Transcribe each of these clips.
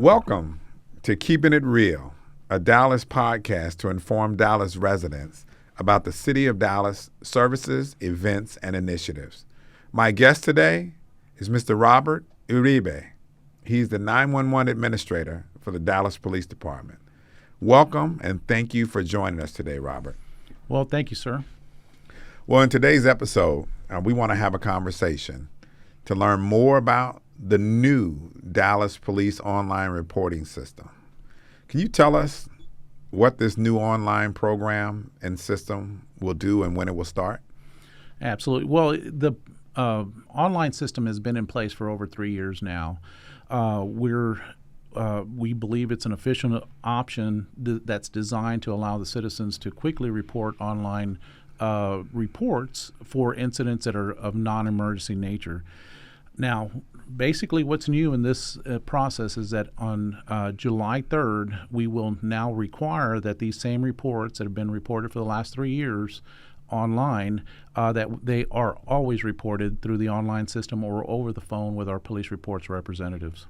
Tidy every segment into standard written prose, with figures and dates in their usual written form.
Welcome to Keeping It Real, a Dallas podcast to inform Dallas residents about the City of Dallas services, events, and initiatives. My guest today is Mr. Robert Uribe. He's the 911 administrator for the Dallas Police Department. Welcome, and thank you for joining us today, Robert. Well, thank you, sir. Well, in today's episode, we want to have a conversation to learn more about the new Dallas Police online reporting system. Can you tell us what this new online program and system will do and when it will start? Absolutely. Well, the online system has been in place for over 3 years now. We believe it's an efficient option that's designed to allow the citizens to quickly report online reports for incidents that are of non-emergency nature. Now, basically what's new in this process is that on July 3rd, we will now require that these same reports that have been reported for the last 3 years online, that they are always reported through the online system or over the phone with our police reports representatives.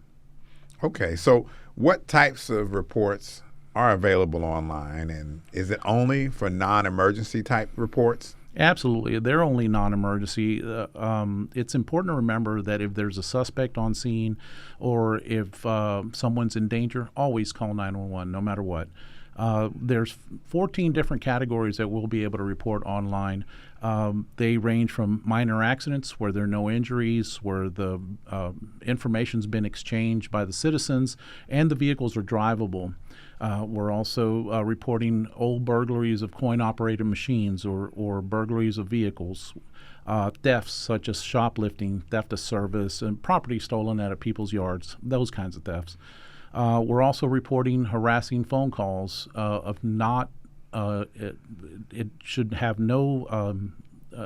Okay, so what types of reports are available online, and is it only for non-emergency type reports? Absolutely. They're only non-emergency. It's important to remember that if there's a suspect on scene or if someone's in danger, always call 911 no matter what. There's 14 different categories that we'll be able to report online. They range from minor accidents where there are no injuries, where the information's been exchanged by the citizens and the vehicles are drivable. We're also reporting old burglaries of coin-operated machines or burglaries of vehicles, thefts such as shoplifting, theft of service, and property stolen out of people's yards, those kinds of thefts. We're also reporting harassing phone calls of not, it should have no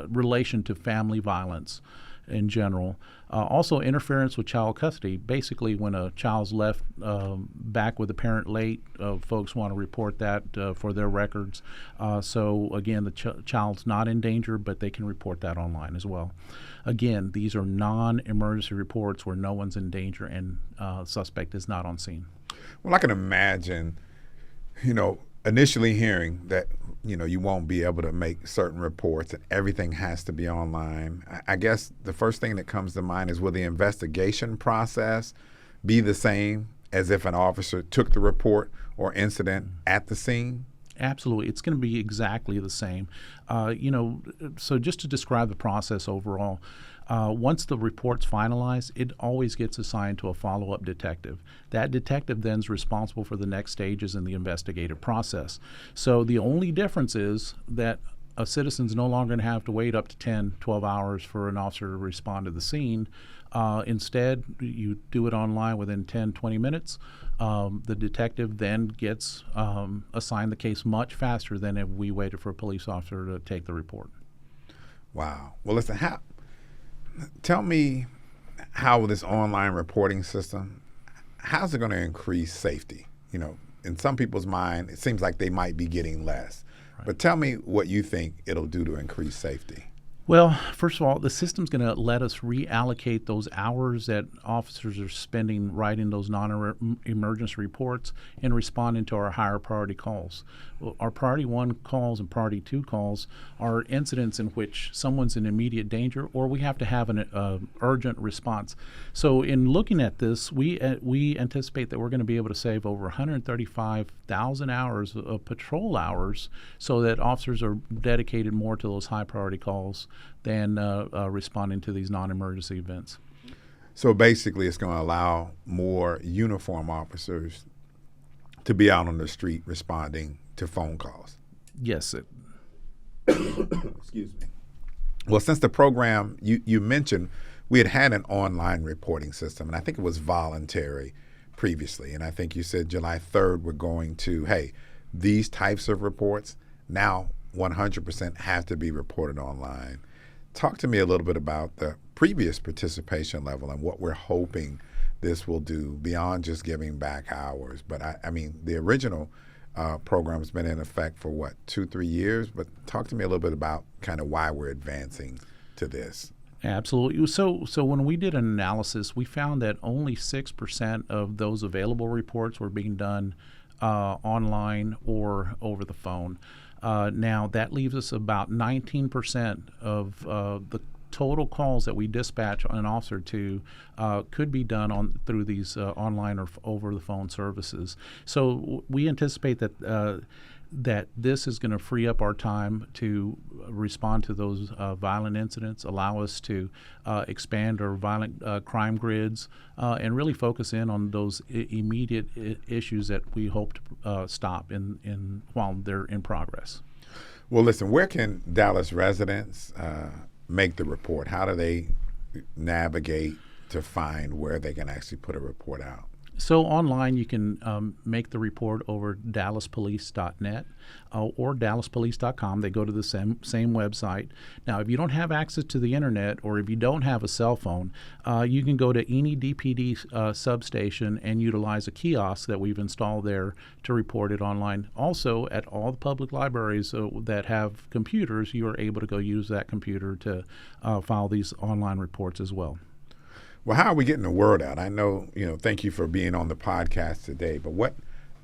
relation to family violence in general. Also interference with child custody. Basically, when a child's left back with a parent late, folks want to report that for their records. So again, the child's not in danger, but they can report that online as well. Again, these are non-emergency reports where no one's in danger and suspect is not on scene. Well, I can imagine, initially hearing that, you won't be able to make certain reports and everything has to be online. I guess the first thing that comes to mind is, will the investigation process be the same as if an officer took the report or incident at the scene? Absolutely. It's going to be exactly the same. So just to describe the process overall, once the report's finalized, it always gets assigned to a follow-up detective. That detective then is responsible for the next stages in the investigative process. So the only difference is that a citizen's no longer going to have to wait up to 10, 12 hours for an officer to respond to the scene. Instead, you do it online within 10, 20 minutes. The detective then gets assigned the case much faster than if we waited for a police officer to take the report. Wow. Well, listen, tell me how this online reporting system, how's it going to increase safety? In some people's mind, it seems like they might be getting less. Right. But tell me what you think it'll do to increase safety. Well, first of all, the system's going to let us reallocate those hours that officers are spending writing those non-emergency reports and responding to our higher priority calls. Our priority 1 calls and priority 2 calls are incidents in which someone's in immediate danger or we have to have an urgent response. So in looking at this, we anticipate that we're going to be able to save over 135,000 hours of patrol hours so that officers are dedicated more to those high priority calls than responding to these non-emergency events. So basically it's going to allow more uniform officers to be out on the street responding to phone calls. Yes. Excuse me. Well, since the program, you mentioned we had an online reporting system, and I think it was voluntary previously. And I think you said July 3rd we're going to, these types of reports now 100% have to be reported online. Talk to me a little bit about the previous participation level and what we're hoping this will do beyond just giving back hours. But I mean, the original program's been in effect for 2-3 years, but talk to me a little bit about kind of why we're advancing to this. Absolutely. So when we did an analysis, we found that only 6% of those available reports were being done online or over the phone. Now that leaves us about 19% of the total calls that we dispatch an officer to could be done through these online or over the phone services. So we anticipate that this is going to free up our time to respond to those violent incidents, allow us to expand our violent crime grids, and really focus in on those immediate issues that we hope to stop while they're in progress. Well, listen, where can Dallas residents make the report? How do they navigate to find where they can actually put a report out? So online, you can make the report over dallaspolice.net or dallaspolice.com. They go to the same website. Now, if you don't have access to the internet or if you don't have a cell phone, you can go to any DPD substation and utilize a kiosk that we've installed there to report it online. Also, at all the public libraries that have computers, you are able to go use that computer to file these online reports as well. Well, how are we getting the word out? I know, thank you for being on the podcast today, but what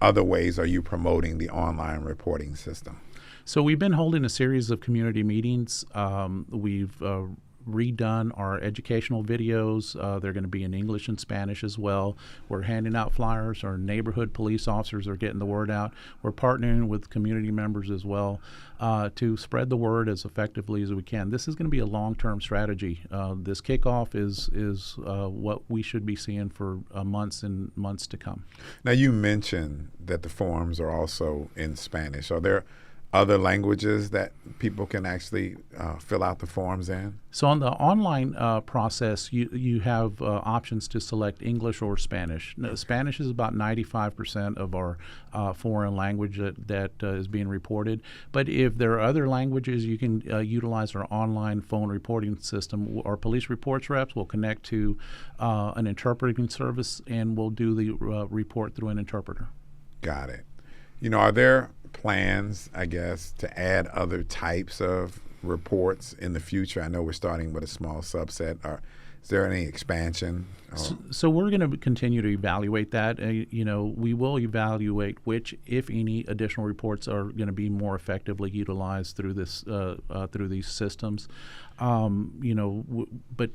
other ways are you promoting the online reporting system? So we've been holding a series of community meetings. We've redone our educational videos. They're going to be in English and Spanish as well. We're handing out flyers. Our neighborhood police officers are getting the word out. We're partnering with community members as well to spread the word as effectively as we can. This is going to be a long-term strategy. This kickoff is what we should be seeing for months and months to come. Now, you mentioned that the forms are also in Spanish. Are there other languages that people can actually fill out the forms in? So on the online process, you have options to select English or Spanish. Now, Spanish is about 95% of our foreign language that is being reported. But if there are other languages, you can utilize our online phone reporting system. Our police reports reps will connect to an interpreting service, and we'll do the report through an interpreter. Got it. Are there plans, I guess, to add other types of reports in the future? I know we're starting with a small subset. Is there any expansion? So we're going to continue to evaluate that. We will evaluate which, if any, additional reports are going to be more effectively utilized through these systems. But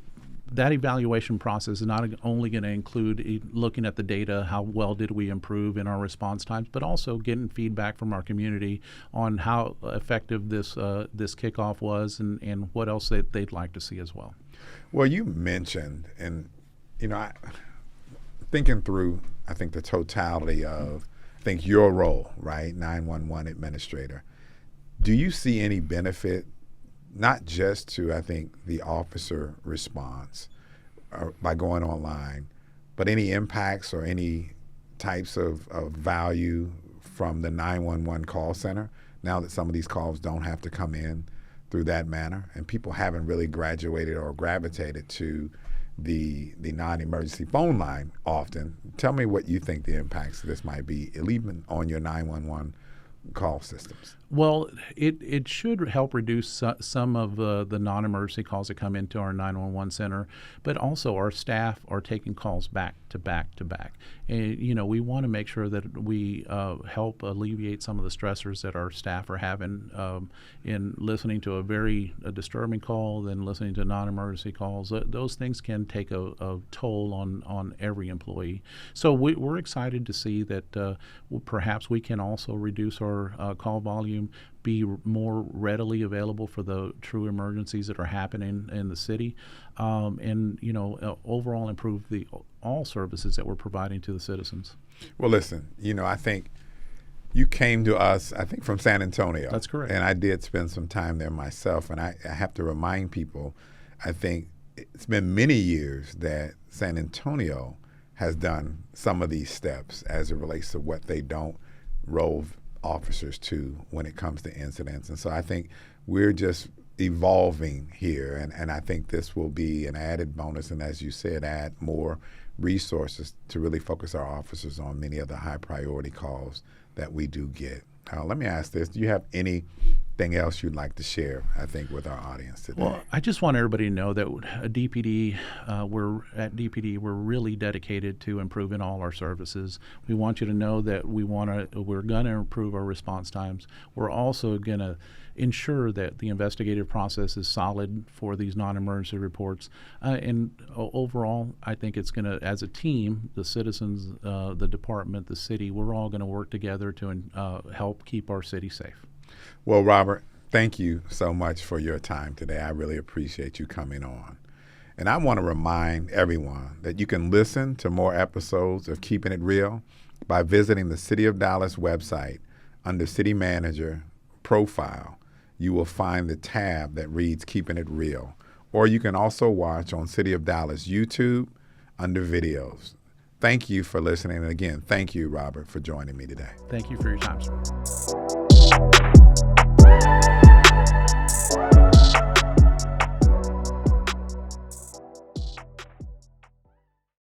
that evaluation process is not only going to include looking at the data, how well did we improve in our response times, but also getting feedback from our community on how effective this kickoff was and what else they'd like to see as well. Well, you mentioned, and thinking through, I think the totality of, your role, right, 911 administrator. Do you see any benefit, not just to, the officer response by going online, but any impacts or any types of value from the 911 call center now that some of these calls don't have to come in through that manner and people haven't really graduated or gravitated to the non-emergency phone line often? Tell me what you think the impacts of this might be, even on your 911 call systems. Well, it should help reduce some of the non-emergency calls that come into our 911 center, but also our staff are taking calls back to back to back. And, we want to make sure that we help alleviate some of the stressors that our staff are having in listening to a very disturbing call, then listening to non-emergency calls. Those things can take a toll on every employee. So we're excited to see that perhaps we can also reduce our call volume, be more readily available for the true emergencies that are happening in the city, and overall improve all services that we're providing to the citizens. Well, listen, I think you came to us, from San Antonio. That's correct. And I did spend some time there myself, and I have to remind people, I think it's been many years that San Antonio has done some of these steps as it relates to what they don't roll officers to when it comes to incidents. And so I think we're just evolving here, and I think this will be an added bonus, and as you said, add more resources to really focus our officers on many of the high priority calls that we do get. Let me ask this. Do you have anything anything else you'd like to share, I think, with our audience today? Well, I just want everybody to know that DPD, we're really dedicated to improving all our services. We want you to know that we're going to improve our response times. We're also going to ensure that the investigative process is solid for these non-emergency reports. And overall, I think it's going to, as a team, the citizens, the department, the city, we're all going to work together to help keep our city safe. Well, Robert, thank you so much for your time today. I really appreciate you coming on. And I want to remind everyone that you can listen to more episodes of Keeping It Real by visiting the City of Dallas website. Under City Manager Profile, you will find the tab that reads Keeping It Real. Or you can also watch on City of Dallas YouTube under videos. Thank you for listening. And again, thank you, Robert, for joining me today. Thank you for your time, sir.